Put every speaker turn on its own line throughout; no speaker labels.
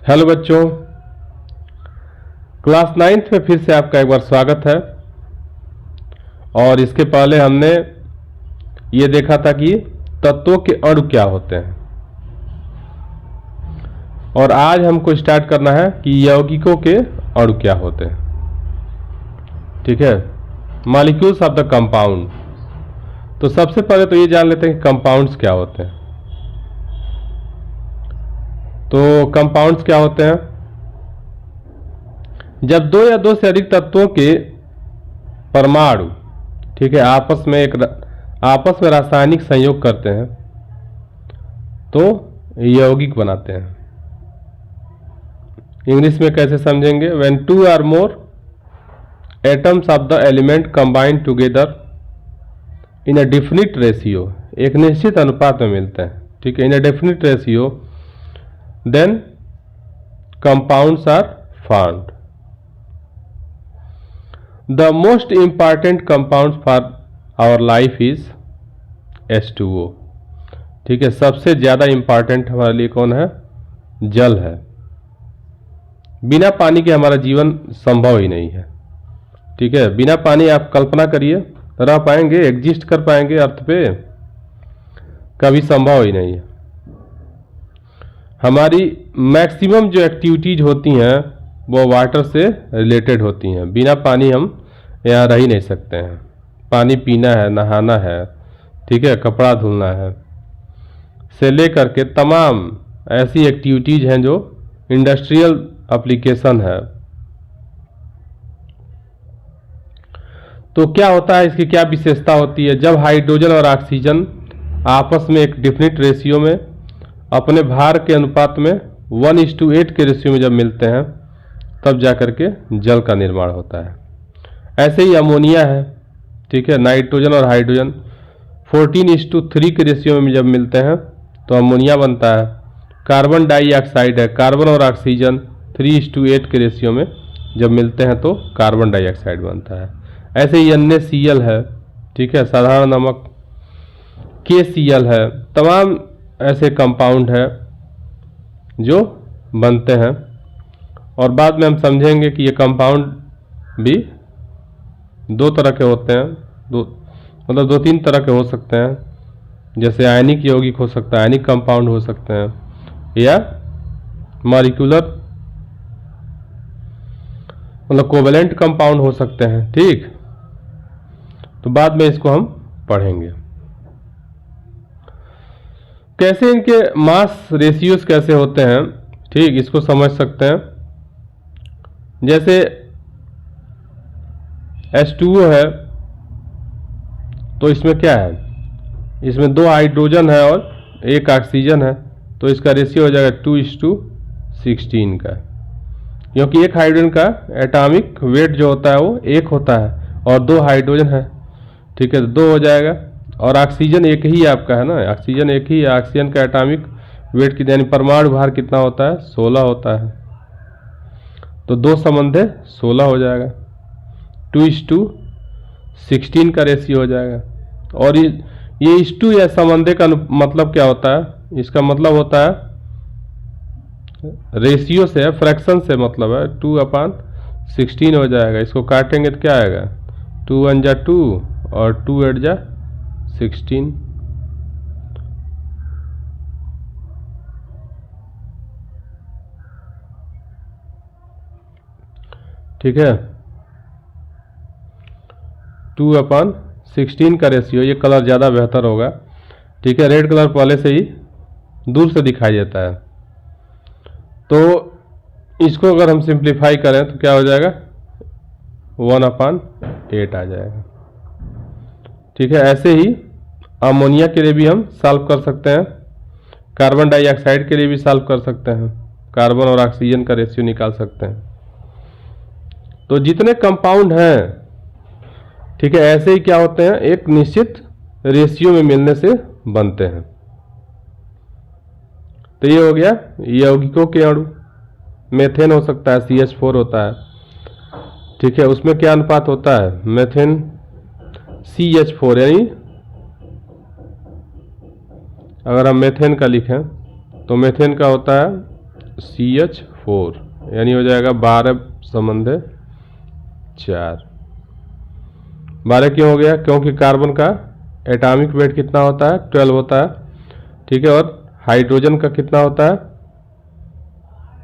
Hello बच्चों, class 9th में फिर से आपका एक बार स्वागत है। और इसके पहले हमने ये देखा था कि तत्वों के अणु क्या होते हैं, और आज हमको स्टार्ट करना है कि यौगिकों के अणु क्या होते हैं। ठीक है, मॉलिक्यूल्स ऑफ द कंपाउंड। तो सबसे पहले तो ये जान लेते हैं कि कंपाउंड्स क्या होते हैं। तो कंपाउंड्स क्या होते हैं? जब दो या दो से अधिक तत्वों के परमाणु, ठीक है, आपस में रासायनिक संयोग करते हैं तो यौगिक बनाते हैं। इंग्लिश में कैसे समझेंगे? When two or more atoms of the element combined together in a definite ratio, एक निश्चित अनुपात में मिलते हैं। ठीक है, in a definite ratio then compounds are formed. The most important compounds for our life is H2O। ठीक है, सबसे ज़्यादा इंपॉर्टेंट हमारे लिए कौन है? जल है। बिना पानी के हमारा जीवन संभव ही नहीं है। ठीक है, बिना पानी आप कल्पना करिए, रह पाएंगे, एग्जिस्ट कर पाएंगे अर्थ पे? कभी संभव ही नहीं है। हमारी मैक्सिमम जो एक्टिविटीज होती हैं वो वाटर से रिलेटेड होती हैं। बिना पानी हम यहाँ रह ही नहीं सकते हैं। पानी पीना है, नहाना है, ठीक है, कपड़ा धुलना है, से लेकर के तमाम ऐसी एक्टिविटीज हैं जो इंडस्ट्रियल एप्लीकेशन है। तो क्या होता है, इसकी क्या विशेषता होती है? जब हाइड्रोजन और ऑक्सीजन आपस में एक डिफिनिट रेशियो में अपने भार के अनुपात में 1:8 के रेशियो में जब मिलते हैं तब जाकर के जल का निर्माण होता है। ऐसे ही अमोनिया है, ठीक है, नाइट्रोजन और हाइड्रोजन 14:3 के रेशियो में जब मिलते हैं तो अमोनिया बनता है। कार्बन डाइऑक्साइड है, कार्बन और ऑक्सीजन 3:8 के रेशियो में जब मिलते हैं तो कार्बन डाइऑक्साइड बनता है। ऐसे ही NaCl है, ठीक है, साधारण नमक, KCl है, तमाम ऐसे कंपाउंड है जो बनते हैं। और बाद में हम समझेंगे कि ये कंपाउंड भी दो तरह के होते हैं, दो तीन तरह के हो सकते हैं। जैसे आयनिक यौगिक हो सकता है, आयनिक कंपाउंड हो सकते हैं, या मॉलिक्यूलर कोवेलेंट कंपाउंड हो सकते हैं। ठीक, तो बाद में इसको हम पढ़ेंगे। कैसे इनके मास रेशियोज कैसे होते हैं, ठीक, इसको समझ सकते हैं। जैसे H2O है तो इसमें क्या है? इसमें 2 हाइड्रोजन है और 1 ऑक्सीजन है, तो इसका रेशियो हो जाएगा 2:16 का, क्योंकि एक हाइड्रोजन का एटॉमिक वेट जो होता है वो 1 होता है और 2 हाइड्रोजन है। ठीक है, तो 2 हो जाएगा। और ऑक्सीजन एक ही आपका है ना, ऑक्सीजन एक ही है। ऑक्सीजन का एटॉमिक वेट कितना, यानी परमाणु भार कितना होता है? 16 होता है। तो 2 संबंधे 16 हो जाएगा, 2:16 का रेशियो हो जाएगा। और ये इष्टू या संबंधे का मतलब क्या होता है? इसका मतलब होता है रेशियो से, फ्रैक्शन से मतलब है, 2/16 हो जाएगा। इसको काटेंगे तो क्या आएगा? 2 1 जा 2 और 2 8 जा 16। ठीक है, 2/16 का रेशियो। ये कलर ज़्यादा बेहतर होगा। ठीक है, रेड कलर पहले से ही दूर से दिखाई देता है। तो इसको अगर हम सिंप्लीफाई करें तो क्या हो जाएगा? 1/8 आ जाएगा। ठीक है, ऐसे ही अमोनिया के लिए भी हम सॉल्व कर सकते हैं, कार्बन डाइऑक्साइड के लिए भी सॉल्व कर सकते हैं, कार्बन और ऑक्सीजन का रेशियो निकाल सकते हैं। तो जितने कंपाउंड हैं, ठीक है, ऐसे ही क्या होते हैं? एक निश्चित रेशियो में मिलने से बनते हैं। तो ये हो गया यौगिकों के अणु। मेथेन हो सकता है, CH4 होता है, ठीक है, उसमें क्या अनुपात होता है? मेथेन CH4, यानी अगर हम मेथेन का लिखें तो मेथेन का होता है CH4, यानी हो जाएगा 12 संबंध 4। 12 क्यों हो गया? क्योंकि कार्बन का एटॉमिक वेट कितना होता है? 12 होता है, ठीक है। और हाइड्रोजन का कितना होता है?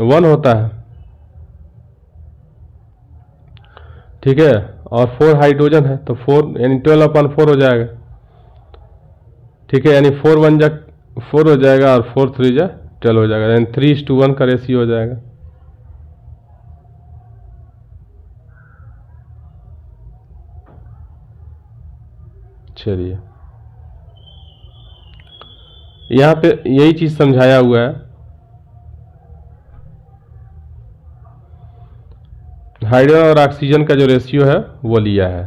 1 होता है, ठीक है। और 4 हाइड्रोजन है, तो 4 यानी 12/4 हो जाएगा, ठीक है। यानी 4 1 जा 4 हो जाएगा और 4 3 जा 12 हो जाएगा, यानी 3:1 का रेशियो हो जाएगा। चलिए, यहाँ पे यही चीज समझाया हुआ है। हाइड्रोजन और ऑक्सीजन का जो रेशियो है वो लिया है।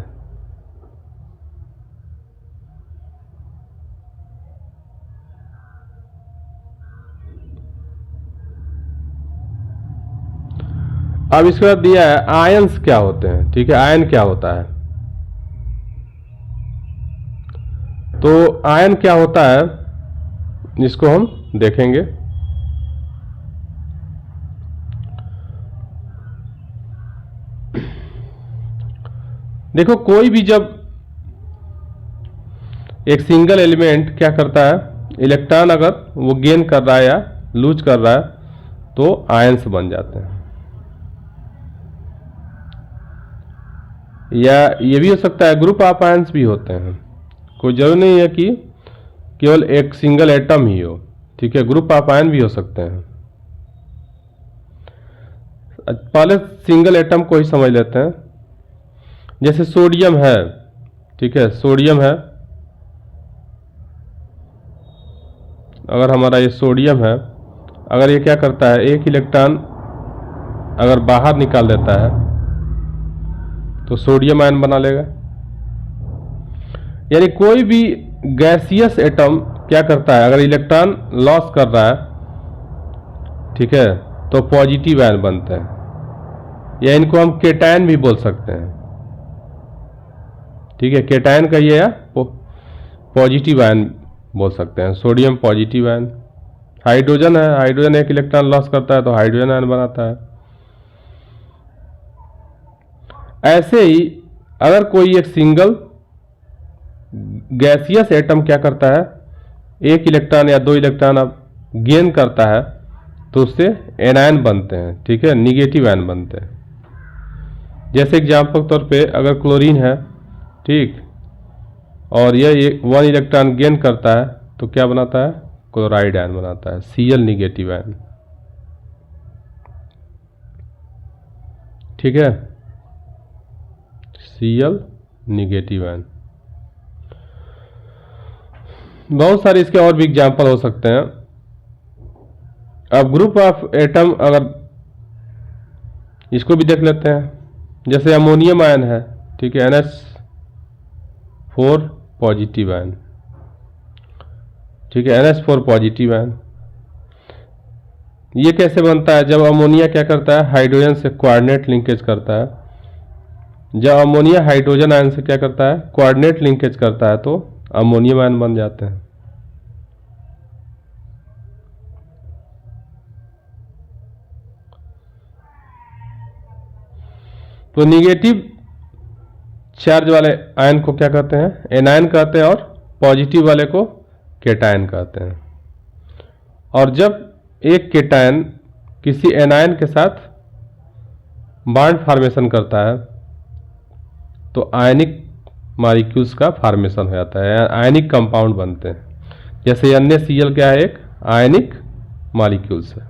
अब इसके बाद दिया है आयंस क्या होते हैं, ठीक है। आयन क्या होता है? तो आयन क्या होता है इसको हम देखेंगे। देखो, कोई भी जब एक सिंगल एलिमेंट क्या करता है, इलेक्ट्रॉन अगर वो गेन कर रहा है या लूज कर रहा है तो आयंस बन जाते हैं। या ये भी हो सकता है ग्रुप ऑफ आयंस भी होते हैं। कोई जरूरी नहीं है कि केवल एक सिंगल एटम ही हो, ठीक है। ग्रुप ऑफ आयन भी हो सकते हैं। पहले सिंगल एटम को ही समझ लेते हैं। जैसे सोडियम है, ठीक है। सोडियम है, अगर हमारा ये सोडियम है, अगर ये क्या करता है, एक इलेक्ट्रॉन अगर बाहर निकाल देता है तो सोडियम आयन बना लेगा। यानी कोई भी गैसियस एटम क्या करता है, अगर इलेक्ट्रॉन लॉस कर रहा है, ठीक है, तो पॉजिटिव आयन बनते हैं। या इनको हम केटायन भी बोल सकते हैं, ठीक है। केटायन कहिए या पॉजिटिव आयन बोल सकते हैं। Sodium positive ion. हाइड्रोजन है, हाइड्रोजन एक इलेक्ट्रॉन लॉस करता है तो हाइड्रोजन आयन बनाता है। ऐसे ही अगर कोई एक सिंगल गैसियस एटम क्या करता है, एक इलेक्ट्रॉन या 2 इलेक्ट्रॉन अब गेन करता है तो उससे एनायन बनते हैं, ठीक है, निगेटिव आयन बनते हैं। जैसे एग्जाम्पल के तौर पे अगर क्लोरीन है, ठीक, और यह 1 इलेक्ट्रॉन गेन करता है तो क्या बनाता है, क्लोराइड आयन बनाता है, Cl निगेटिव आयन, ठीक है, Cl निगेटिव आयन। बहुत सारे इसके और भी एग्जाम्पल हो सकते हैं। अब ग्रुप ऑफ एटम अगर इसको भी देख लेते हैं। जैसे अमोनियम आयन है, ठीक है, NH4 पॉजिटिव आयन, ठीक है, NH4 पॉजिटिव आयन। ये कैसे बनता है? जब अमोनिया क्या करता है, हाइड्रोजन से कोऑर्डिनेट लिंकेज करता है। जब अमोनिया हाइड्रोजन आयन से क्या करता है, कोऑर्डिनेट लिंकेज करता है, तो अमोनियम आयन बन जाते हैं। तो निगेटिव चार्ज वाले आयन को क्या कहते हैं, एनायन कहते हैं, और पॉजिटिव वाले को केटायन कहते हैं। और जब एक केटायन किसी एनायन के साथ बॉन्ड फॉर्मेशन करता है तो आयनिक मॉलिक्यूल्स का फॉर्मेशन हो जाता है, आयनिक कंपाउंड बनते हैं। जैसे NaCl क्या है, एक आयनिक मॉलिक्यूल्स है,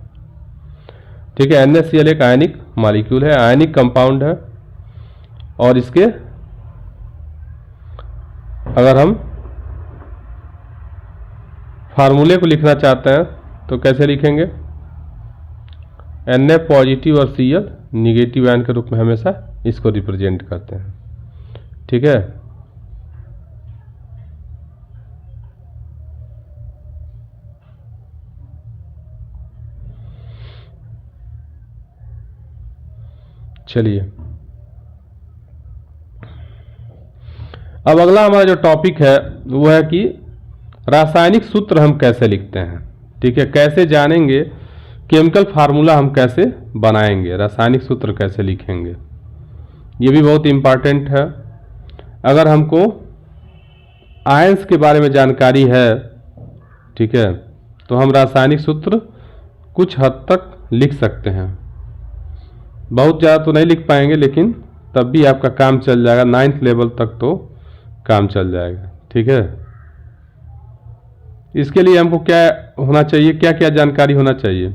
ठीक है। NaCl एक आयनिक मॉलिक्यूल है, आयनिक कंपाउंड है। और इसके अगर हम फार्मूले को लिखना चाहते हैं तो कैसे लिखेंगे, Na पॉजिटिव और Cl निगेटिव आयन के रूप में हमेशा इसको रिप्रेजेंट करते हैं, ठीक है। चलिए, अब अगला हमारा जो टॉपिक है वो है कि रासायनिक सूत्र हम कैसे लिखते हैं, ठीक है। कैसे जानेंगे केमिकल फार्मूला हम कैसे बनाएंगे, रासायनिक सूत्र कैसे लिखेंगे, ये भी बहुत इम्पॉर्टेंट है। अगर हमको आयंस के बारे में जानकारी है, ठीक है, तो हम रासायनिक सूत्र कुछ हद तक लिख सकते हैं। बहुत ज़्यादा तो नहीं लिख पाएंगे, लेकिन तब भी आपका काम चल जाएगा। 9th लेवल तक तो काम चल जाएगा, ठीक है। इसके लिए हमको क्या होना चाहिए, क्या क्या जानकारी होना चाहिए?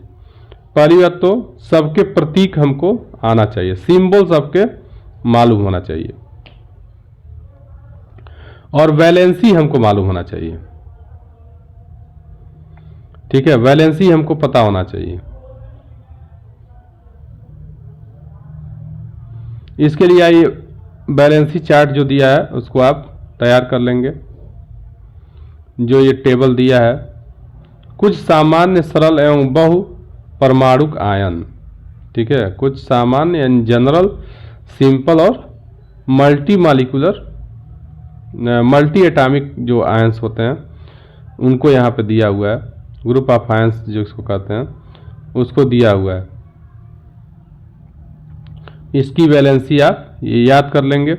पहली बात तो सबके प्रतीक हमको आना चाहिए, सिंबल सबके मालूम होना चाहिए, और वैलेंसी हमको मालूम होना चाहिए, ठीक है। वैलेंसी हमको पता होना चाहिए। इसके लिए आइए बैलेंसी चार्ट जो दिया है उसको आप तैयार कर लेंगे। जो ये टेबल दिया है, कुछ सामान्य सरल एवं बहु परमाणुक आयन, ठीक है, कुछ सामान्य यानी जनरल, सिंपल और मल्टी मालिकुलर, मल्टी एटॉमिक जो आयंस होते हैं उनको यहाँ पे दिया हुआ है। ग्रुप ऑफ आयंस जो इसको कहते हैं उसको दिया हुआ है। इसकी वैलेंसी आप ये याद कर लेंगे।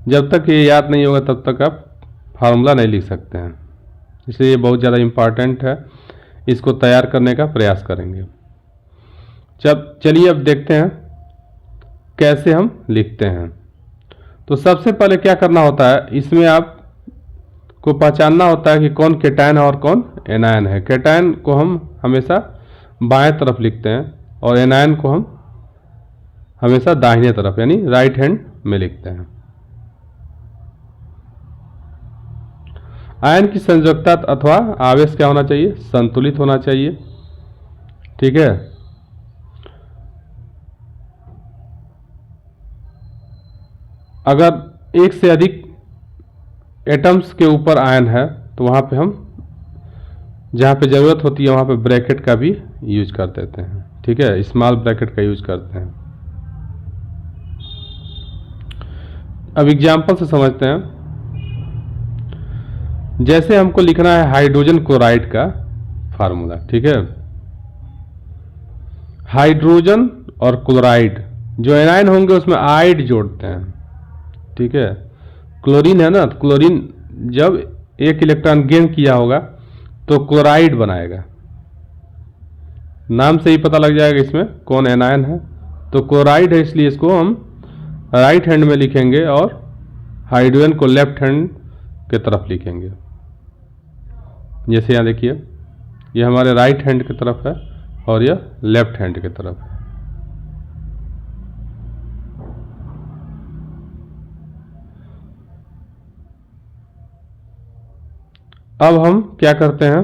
जब तक ये याद नहीं होगा तब तक आप फार्मूला नहीं लिख सकते हैं, इसलिए ये बहुत ज़्यादा इम्पॉर्टेंट है। इसको तैयार करने का प्रयास करेंगे। चलिए अब देखते हैं कैसे हम लिखते हैं। तो सबसे पहले क्या करना होता है, इसमें आप को पहचानना होता है कि कौन केटायन है और कौन एनायन है। केटायन को हम हमेशा बाएं तरफ लिखते हैं और एनायन को हम हमेशा दाहिने तरफ यानी राइट हैंड में लिखते हैं। आयन की संयोजकता अथवा आवेश क्या होना चाहिए, संतुलित होना चाहिए, ठीक है। अगर एक से अधिक एटम्स के ऊपर आयन है तो वहां पे हम जहां पे जरूरत होती है वहां पे ब्रैकेट का भी यूज कर देते हैं, ठीक है, स्मॉल ब्रैकेट का यूज करते हैं। अब एग्जाम्पल से समझते हैं। जैसे हमको लिखना है हाइड्रोजन क्लोराइड का फार्मूला, ठीक है। हाइड्रोजन और क्लोराइड जो एनायन होंगे उसमें आइड जोड़ते हैं, ठीक है। क्लोरीन है ना, तो क्लोरीन जब एक इलेक्ट्रॉन गेन किया होगा तो क्लोराइड बनाएगा। नाम से ही पता लग जाएगा इसमें कौन एनायन है, तो क्लोराइड है, इसलिए इसको हम राइट हैंड में लिखेंगे और हाइड्रोजन को लेफ्ट हैंड के तरफ लिखेंगे। जैसे यहाँ देखिए, ये हमारे राइट हैंड की तरफ है और यह लेफ्ट हैंड की तरफ है। अब हम क्या करते हैं,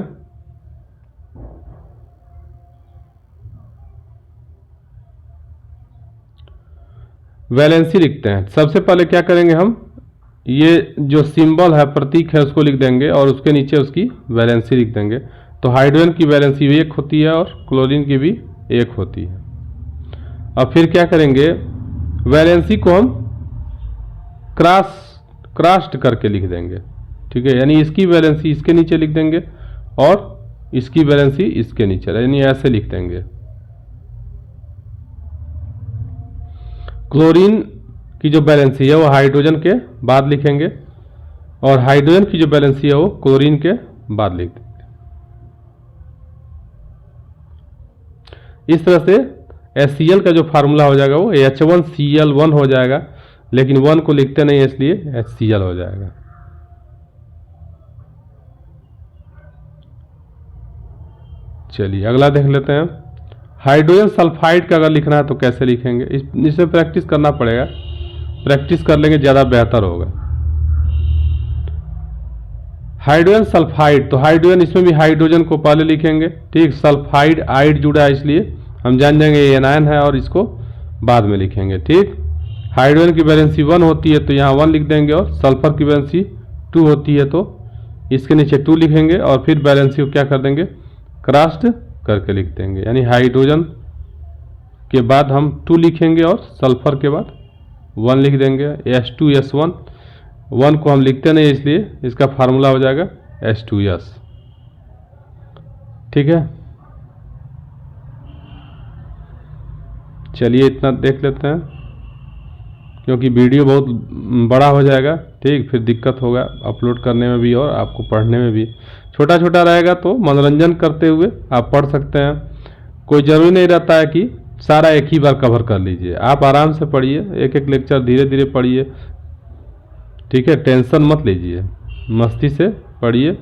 वैलेंसी लिखते हैं। सबसे पहले क्या करेंगे, हम ये जो सिंबल है, प्रतीक है, उसको लिख देंगे और उसके नीचे उसकी वैलेंसी लिख देंगे। तो हाइड्रोजन की वैलेंसी 1 होती है और क्लोरीन की भी 1 होती है। अब फिर क्या करेंगे, वैलेंसी को हम क्रॉस्ड करके लिख देंगे, ठीक है, यानी इसकी वैलेंसी इसके नीचे लिख देंगे और इसकी वैलेंसी इसके नीचे, यानी ऐसे लिख देंगे। क्लोरीन की जो बैलेंसी है वो हाइड्रोजन के बाद लिखेंगे और हाइड्रोजन की जो बैलेंसी है वो क्लोरीन के बाद लिख देंगे। इस तरह से HCl का जो फार्मूला हो जाएगा वो H1Cl1 हो जाएगा, लेकिन 1 को लिखते नहीं है इसलिए HCl हो जाएगा। चलिए अगला देख लेते हैं। हाइड्रोजन सल्फाइड का अगर लिखना है तो कैसे लिखेंगे, इसमें प्रैक्टिस करना पड़ेगा। प्रैक्टिस कर लेंगे ज़्यादा बेहतर होगा। हाइड्रोजन सल्फाइड, तो हाइड्रोजन, इसमें भी हाइड्रोजन को पहले लिखेंगे, ठीक। सल्फाइड आइड जुड़ा है इसलिए हम जान जाएंगे ये एनायन है और इसको बाद में लिखेंगे, ठीक। हाइड्रोजन की वैलेंसी 1 होती है तो यहाँ 1 लिख देंगे और सल्फर की वैलेंसी 2 होती है तो इसके नीचे 2 लिखेंगे और फिर वैलेंसी को क्या कर देंगे, क्रॉस्ड करके लिख देंगे। यानी हाइड्रोजन के बाद हम 2 लिखेंगे और सल्फर के बाद 1 लिख देंगे, H2S1। 1 को हम लिखते नहीं इसलिए इसका फार्मूला हो जाएगा H2S, ठीक है। चलिए इतना देख लेते हैं, क्योंकि वीडियो बहुत बड़ा हो जाएगा, ठीक, फिर दिक्कत होगा अपलोड करने में भी और आपको पढ़ने में भी। छोटा छोटा रहेगा तो मनोरंजन करते हुए आप पढ़ सकते हैं। कोई ज़रूरी नहीं रहता है कि सारा एक ही बार कवर कर लीजिए, आप आराम से पढ़िए, एक एक लेक्चर धीरे धीरे पढ़िए, ठीक है, टेंशन मत लीजिए, मस्ती से पढ़िए।